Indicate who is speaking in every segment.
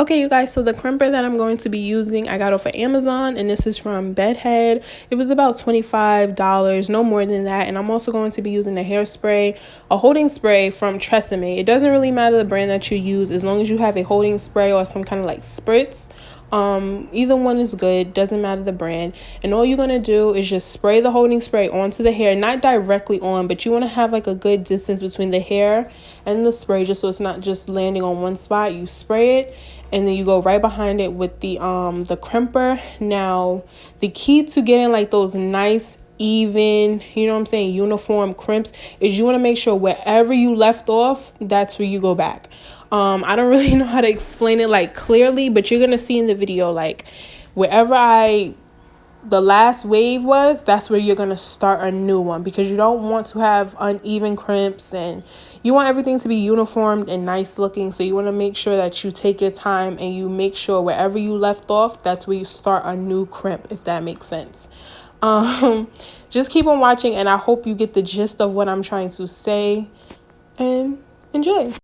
Speaker 1: Okay, you guys, so the crimper that I'm going to be using, I got off of Amazon, and this is from Bedhead. It was about $25, no more than that. And I'm also going to be using a hairspray, a holding spray from Tresemme. It doesn't really matter the brand that you use, as long as you have a holding spray or some kind of like spritz. Either one is good, doesn't matter the brand. And all you're going to do is just spray the holding spray onto the hair, not directly on, but you want to have like a good distance between the hair and the spray, just so it's not just landing on one spot. You spray it, and then you go right behind it with the crimper. Now, the key to getting like those nice, even, you know what I'm saying, uniform crimps is you want to make sure wherever you left off, that's where you go back. I don't really know how to explain it like clearly, but you're gonna see in the video, like wherever the last wave was, that's where you're going to start a new one, because you don't want to have uneven crimps, and you want everything to be uniformed and nice looking. So you want to make sure that you take your time and you make sure wherever you left off, that's where you start a new crimp, if that makes sense. Just keep on watching, and I hope you get the gist of what I'm trying to say, and enjoy.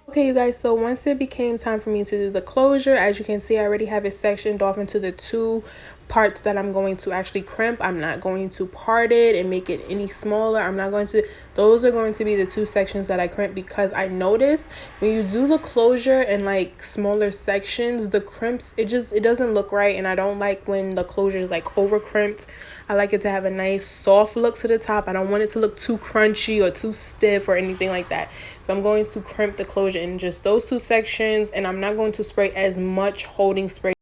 Speaker 1: Okay, you guys, so once it became time for me to do the closure, as you can see, I already have it sectioned off into the two parts that I'm going to actually crimp. I'm not going to part it and make it any smaller. I'm not going to, those are going to be the two sections that I crimp, because I noticed when you do the closure in like smaller sections, the crimps, it doesn't look right. And I don't like when the closure is like over crimped. I like it to have a nice soft look to the top. I don't want it to look too crunchy or too stiff or anything like that. So I'm going to crimp the closure in just those two sections, and I'm not going to spray as much holding spray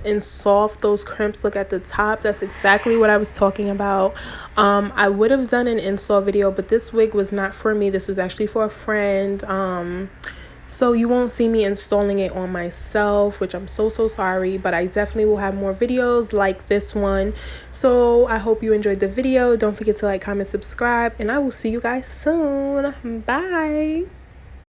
Speaker 1: and soft those crimps look at the top. That's exactly what I was talking about. I would have done an install video, but this wig was not for me. This was actually for a friend. So you won't see me installing it on myself, which I'm so sorry, but I definitely will have more videos like this one. So I hope you enjoyed the video. Don't forget to like, comment, subscribe, and I will see you guys soon. Bye.